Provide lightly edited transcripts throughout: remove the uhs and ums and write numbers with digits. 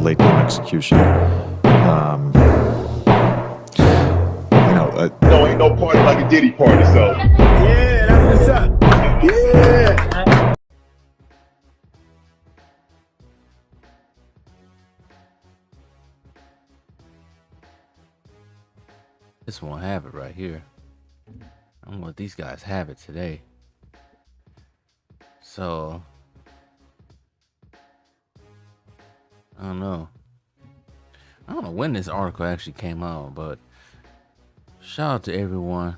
late game execution. No, ain't no party like a Diddy party, so. Yeah, that's what's up. Yeah. This won't have it right here. I don't want these guys have it today. So I don't know. I don't know when this article actually came out, but shout out to everyone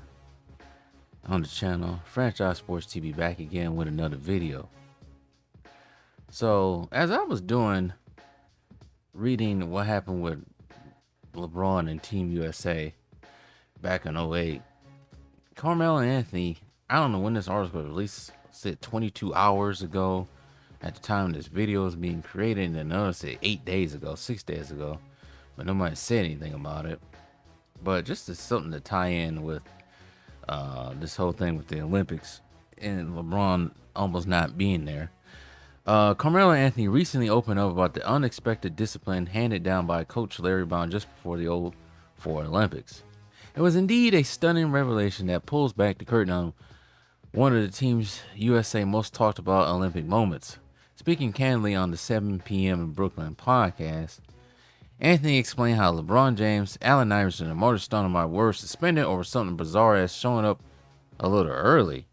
on the channel. Franchise Sports TV back again with another video. So as I was reading what happened with LeBron and Team USA back in 08, Carmelo and Anthony, I don't know when this article was released, said 22 hours ago at the time this video was being created, and another said 6 days ago, but nobody said anything about it. But just as something to tie in with this whole thing with the Olympics and LeBron almost not being there, Carmelo and Anthony recently opened up about the unexpected discipline handed down by Coach Larry Brown just before the 04 Olympics. It was indeed a stunning revelation that pulls back the curtain on one of the team's USA most talked about Olympic moments. Speaking candidly on the 7 p.m. in Brooklyn podcast, Anthony explained how LeBron James, Allen Iverson, and Marcus Stoudemire were suspended over something bizarre as showing up a little early.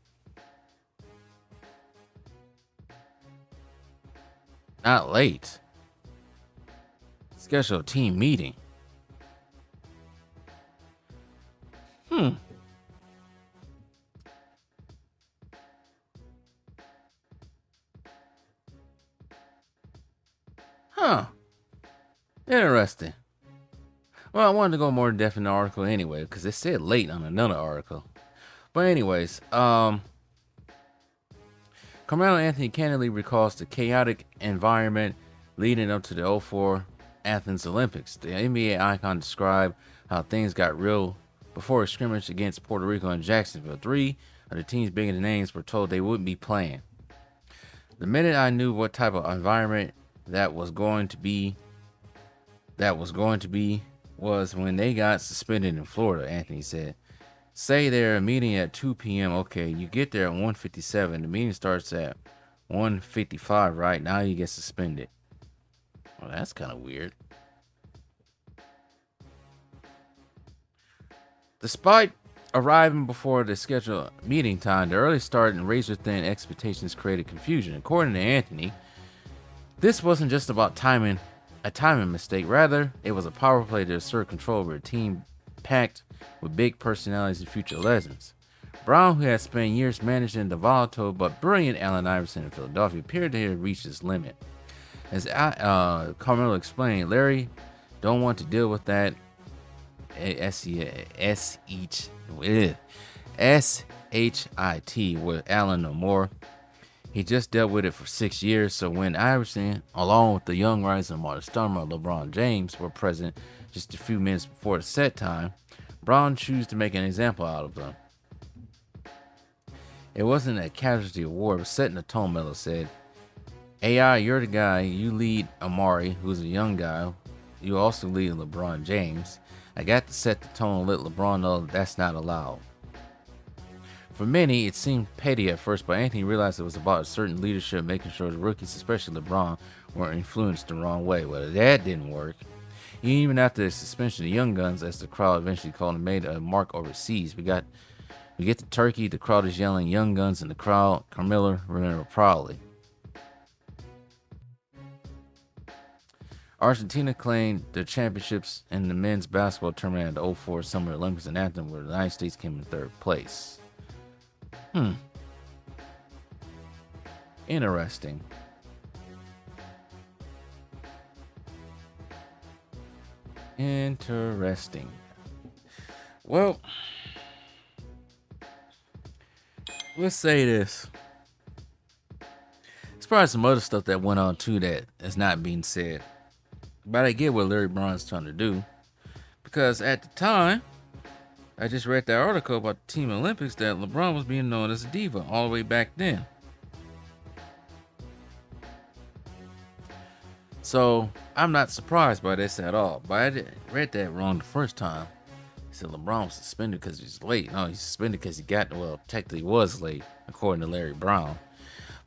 Not late. Scheduled team meeting. Huh. Interesting. Well, I wanted to go more in depth in the article anyway, because it said late on another article. But anyways, Carmelo Anthony candidly recalls the chaotic environment leading up to the 04 Athens Olympics. The NBA icon described how things got real before a scrimmage against Puerto Rico and Jacksonville. 3 of the team's biggest names were told they wouldn't be playing. The minute I knew what type of environment that was going to be was when they got suspended in Florida, Anthony said. Say they're meeting at 2 p.m. Okay, you get there at 1:57. The meeting starts at 1:55, right? Now you get suspended. Well, that's kind of weird. Despite arriving before the scheduled meeting time, the early start and razor-thin expectations created confusion. According to Anthony, this wasn't just about a timing mistake. Rather, it was a power play to assert control over a team packed with big personalities and future legends. Brown, who had spent years managing the volatile but brilliant Allen Iverson in Philadelphia, appeared to have reached his limit. As Carmelo explained, Larry don't want to deal with that shit with Allen no more. He just dealt with it for 6 years. So when Iverson, along with the young rising Marcus Stoudemire, LeBron James, were present just a few minutes before the set time, Brown chose to make an example out of them. It wasn't a casualty of war, but setting the tone, Melo said. AI, you're the guy. You lead Amari, who's a young guy. You also lead LeBron James. I got to set the tone and let LeBron know that's not allowed. For many, it seemed petty at first, but Anthony realized it was about a certain leadership, making sure the rookies, especially LeBron, weren't influenced the wrong way. Well, that didn't work. Even after the suspension of Young Guns, as the crowd eventually called him, made a mark overseas. We get to Turkey, the crowd is yelling Young Guns in the crowd. Carmelo remembered proudly. Argentina claimed their championships in the men's basketball tournament at the 04 Summer Olympics in Athens, where the United States came in 3rd place. Interesting. Well, let's say this. There's probably some other stuff that went on too that is not being said. But I get what Larry Brown's trying to do. Because at the time, I just read that article about the Team Olympics that LeBron was being known as a diva all the way back then. So I'm not surprised by this at all. But read that wrong the first time. He said LeBron was suspended because he's late. No, he's suspended because he got, well, technically was late, according to Larry Brown.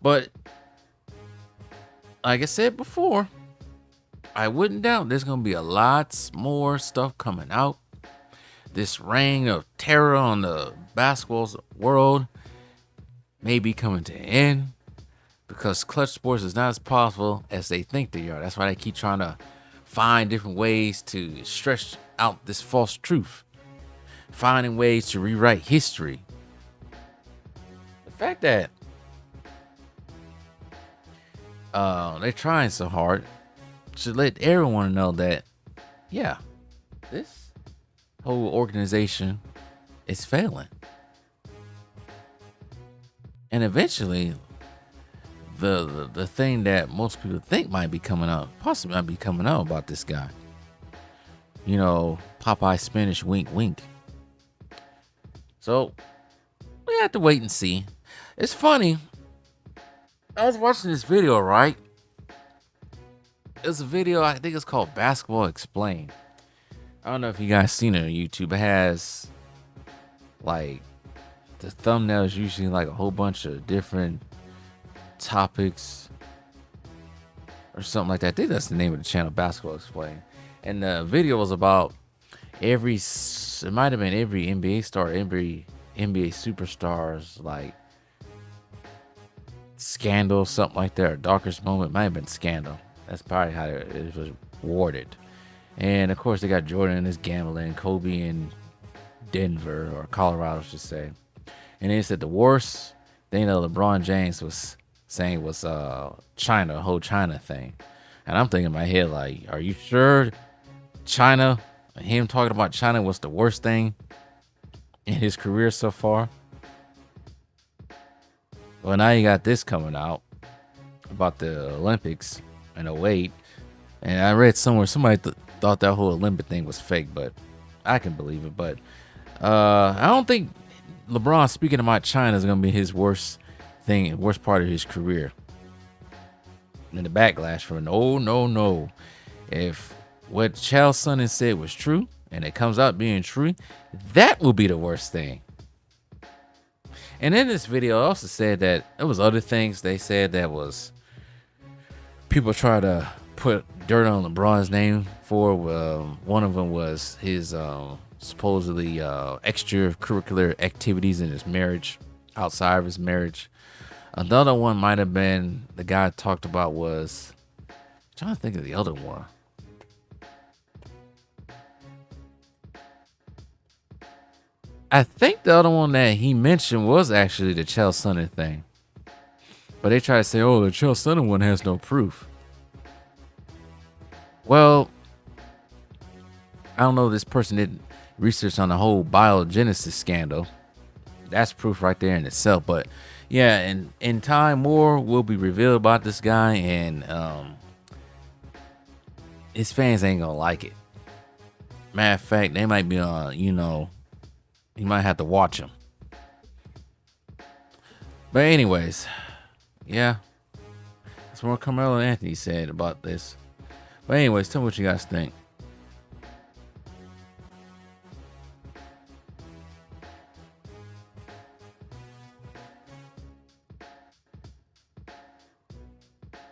But like I said before, I wouldn't doubt there's going to be a lot more stuff coming out. This reign of terror on the basketball world may be coming to an end because clutch sports is not as powerful as they think they are. That's why they keep trying to find different ways to stretch out this false truth, finding ways to rewrite history. The fact that they're trying so hard should let everyone know that, yeah, this whole organization is failing. And eventually, the thing that most people think might be coming out, possibly might be coming out about this guy. You know, Popeye Spanish wink wink. So we have to wait and see. It's funny. I was watching this video, right? It's a video, I think it's called Basketball Explained. I don't know if you guys seen it on YouTube. It has like the thumbnail is usually like a whole bunch of different topics or something like that. I think that's the name of the channel, Basketball Explained. And the video was about it might have been every NBA star, every NBA superstars, like scandal, something like that, or darkest moment. Might have been scandal. That's probably how it was worded. And of course, they got Jordan and his gambling, Kobe in Denver or Colorado, I should say. And they said the worst thing that LeBron James was saying was China, the whole China thing. And I'm thinking in my head, like, are you sure China, him talking about China was the worst thing in his career so far? Well, now you got this coming out about the Olympics in 08. And I read somewhere somebody thought that whole Olympic thing was fake, but I can believe it. But I don't think LeBron speaking about China is going to be his worst part of his career. And the backlash for no. If what Chael Sonnen said was true and it comes out being true, that will be the worst thing. And in this video, I also said that there was other things they said that was people try to put dirt on LeBron's name for. One of them was his supposedly extracurricular activities in his marriage, outside of his marriage. Another one might have been the guy talked about was, I'm trying to think of the other one. I think the other one that he mentioned was actually the Chael Sonnen thing. But they try to say, oh, the Chael Sonnen one has no proof. Well, I don't know if this person did research on the whole biogenesis scandal. That's proof right there in itself. But yeah, and in time, more will be revealed about this guy, and his fans ain't gonna like it. Matter of fact, they might be on, you might have to watch him. But anyways, yeah, that's what Carmelo and Anthony said about this. But anyways, tell me what you guys think.